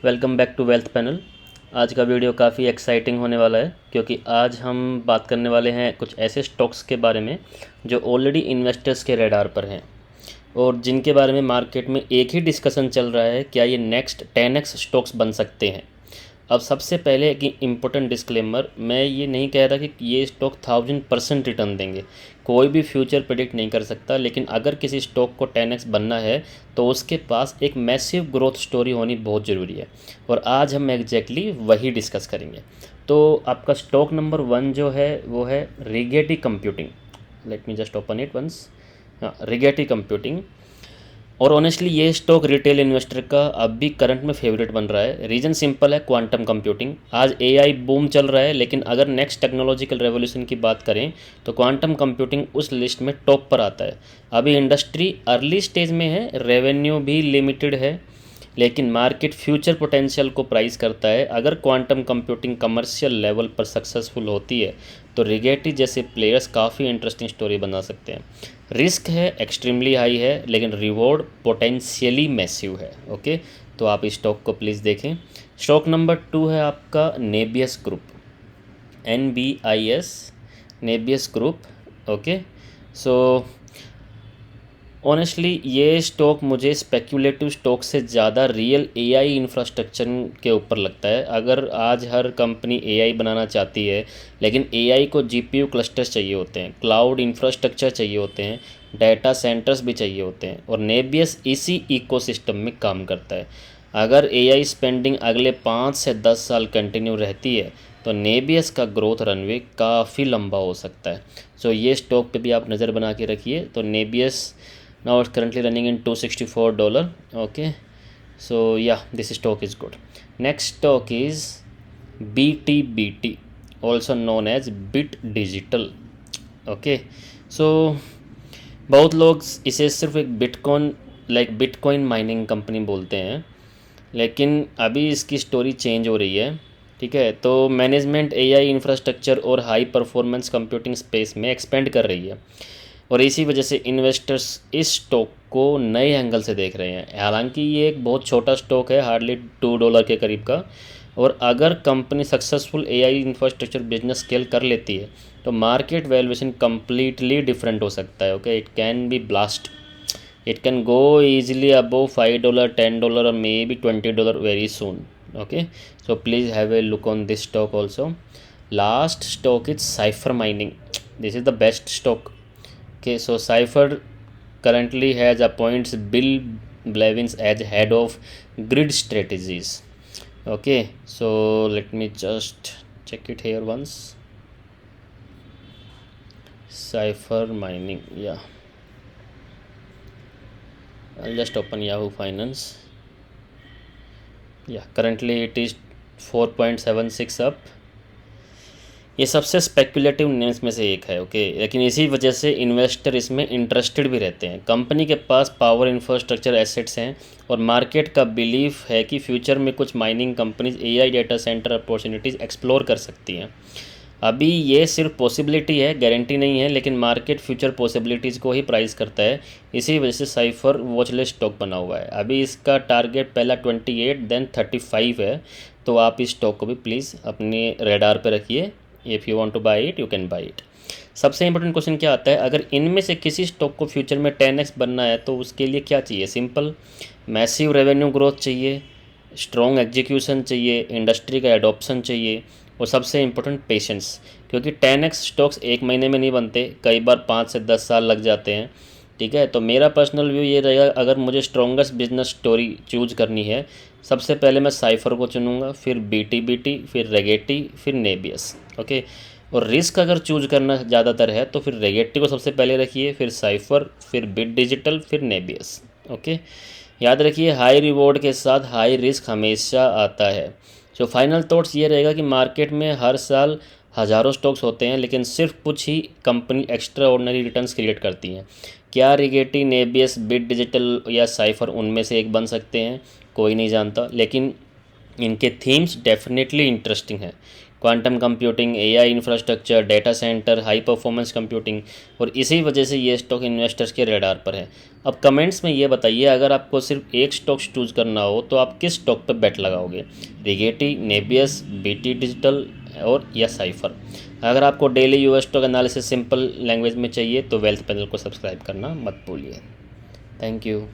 Welcome back to Wealth Panel. आज का video काफ़ी एक्साइटिंग होने वाला है क्योंकि आज हम बात करने वाले हैं कुछ ऐसे स्टॉक्स के बारे में जो ऑलरेडी इन्वेस्टर्स के रडार पर हैं और जिनके बारे में मार्केट में एक ही डिस्कशन चल रहा है, क्या ये नेक्स्ट 10x स्टॉक्स बन सकते हैं। अब सबसे पहले एक इम्पोर्टेंट डिस्क्लेमर, मैं ये नहीं कह रहा कि ये स्टॉक 1000% रिटर्न देंगे। कोई भी फ्यूचर प्रेडिक्ट नहीं कर सकता, लेकिन अगर किसी स्टॉक को 10x बनना है तो उसके पास एक मैसिव ग्रोथ स्टोरी होनी बहुत ज़रूरी है और आज हम एग्जैक्टली वही डिस्कस करेंगे। तो आपका स्टॉक नंबर 1 जो है वो है Rigetti computing. Let me just open it once. हाँ, रिगेटी कंप्यूटिंग। और ऑनेस्टली ये स्टॉक रिटेल इन्वेस्टर का अब भी करंट में फेवरेट बन रहा है। रीज़न सिंपल है, क्वांटम कंप्यूटिंग। आज एआई बूम चल रहा है, लेकिन अगर नेक्स्ट टेक्नोलॉजिकल रेवोल्यूशन की बात करें तो क्वांटम कंप्यूटिंग उस लिस्ट में टॉप पर आता है। अभी इंडस्ट्री अर्ली स्टेज में है, रेवेन्यू भी लिमिटेड है, लेकिन मार्केट फ्यूचर पोटेंशियल को प्राइस करता है। अगर क्वांटम कंप्यूटिंग कमर्शियल लेवल पर सक्सेसफुल होती है तो रिगेटी जैसे प्लेयर्स काफ़ी इंटरेस्टिंग स्टोरी बना सकते हैं। रिस्क है एक्सट्रीमली हाई है, लेकिन रिवॉर्ड पोटेंशियली मैसिव है। ओके, तो आप इस स्टॉक को प्लीज़ देखें। स्टॉक नंबर 2 है आपका Nebius group, NBIS, Nebius group. Okay, so honestly ये स्टॉक मुझे स्पेक्यूलेटिव स्टॉक से ज़्यादा रियल एआई इंफ्रास्ट्रक्चर के ऊपर लगता है। अगर आज हर कंपनी एआई बनाना चाहती है, लेकिन एआई को जीपीयू क्लस्टर्स चाहिए होते हैं, क्लाउड इंफ्रास्ट्रक्चर चाहिए होते हैं, डाटा सेंटर्स भी चाहिए होते हैं, और नेबियस इसी इकोसिस्टम में काम करता है। अगर एआई स्पेंडिंग अगले 5 से 10 साल कंटिन्यू रहती है तो नेबियस का ग्रोथ रनवे काफ़ी लंबा हो सकता है। सो ये स्टॉक पे भी आप नज़र बना के रखिए। तो नेबियस now it's currently running in $264. Okay, so yeah, this stock is good. Next stock is BTBT, also known as Bit Digital. Okay, so बहुत लोग इसे सिर्फ एक बिटकॉइन माइनिंग कंपनी बोलते हैं, लेकिन अभी इसकी स्टोरी चेंज हो रही है। ठीक है, तो मैनेजमेंट एआई इंफ्रास्ट्रक्चर और हाई परफॉर्मेंस कंप्यूटिंग स्पेस में एक्सपेंड कर रही है और इसी वजह से इन्वेस्टर्स इस स्टॉक को नए एंगल से देख रहे हैं। हालांकि ये एक बहुत छोटा स्टॉक है, हार्डली $2 के करीब का, और अगर company successful AI infrastructure business scale कर लेती है तो मार्केट वैल्यूएशन कम्प्लीटली डिफरेंट हो सकता है। Okay, it can be blast, it can go easily above $5, $10 और may be $20 very soon. Okay, so please have a look on this stock also. Last stock is cipher mining. This is the best stock. Okay, so Cypher currently has appoints Bill Blevins as head of grid strategies. Okay, so let me just check it here once. Cypher mining, yeah. I'll just open Yahoo Finance. Yeah, currently it is 4.76 up. ये सबसे speculative names में से एक है। Okay, लेकिन इसी वजह से इन्वेस्टर इसमें इंटरेस्टेड भी रहते हैं। कंपनी के पास पावर इंफ्रास्ट्रक्चर एसेट्स हैं और मार्केट का बिलीफ है कि फ्यूचर में कुछ mining companies AI data centre opportunities explore कर सकती हैं। अभी ये सिर्फ पॉसिबिलिटी है, गारंटी नहीं है, लेकिन मार्केट फ्यूचर पॉसिबिलिटीज़ को ही प्राइस करता है। इसी वजह से साइफर वॉचलिस्ट स्टॉक बना हुआ है। अभी इसका टारगेट पहला 28 देन 35 है, तो आप इस स्टॉक को भी प्लीज़ अपने रेडार पर रखिए। If you want two by it, you can buy it. सबसे इंपॉर्टेंट क्वेश्चन क्या आता है, अगर इनमें से किसी स्टॉक को फ्यूचर में 10x बनना है तो उसके लिए क्या चाहिए? सिंपल, मैसिव रेवेन्यू ग्रोथ चाहिए, स्ट्रॉन्ग एग्जीक्यूशन चाहिए, इंडस्ट्री का एडॉप्शन चाहिए, और सबसे इम्पोर्टेंट पेशेंस। क्योंकि 10x स्टॉक्स एक महीने में नहीं बनते, कई बार 5 से 10 साल लग जाते हैं। ठीक है, तो मेरा पर्सनल व्यू ये रहेगा, अगर मुझे स्ट्रॉन्गेस्ट बिजनेस स्टोरी चूज करनी है, सबसे पहले मैं साइफर को चुनूंगा, फिर BTBT, फिर रेगेटी, फिर नेबियस। ओके, और रिस्क अगर चूज करना ज़्यादातर है तो फिर रेगेटी को सबसे पहले रखिए, फिर साइफर, फिर बिट डिजिटल, फिर नेबियस। ओके, याद रखिए हाई रिवॉर्ड के साथ हाई रिस्क हमेशा आता है। जो फाइनल थॉट्स ये रहेगा कि मार्केट में हर साल हज़ारों स्टॉक्स होते हैं, लेकिन सिर्फ कुछ ही company extraordinary returns create करती हैं। क्या रिगेटी, नेबियस, बिट डिजिटल या साइफर उनमें से एक बन सकते हैं? कोई नहीं जानता, लेकिन इनके थीम्स डेफिनेटली इंटरेस्टिंग है। Quantum computing, AI infrastructure, data centre, high performance computing, और इसी वजह से ये स्टॉक इन्वेस्टर्स के रडार पर है। अब कमेंट्स में ये बताइए, अगर आपको सिर्फ एक स्टॉक चूज़ करना हो तो आप किस स्टॉक पर बेट लगाओगे? रिगेटी, नेबियस, बीटी डिजिटल और या साइफर? अगर आपको daily US stock analysis simple language में चाहिए तो वेल्थ पैनल को सब्सक्राइब करना मत भूलिए। Thank you.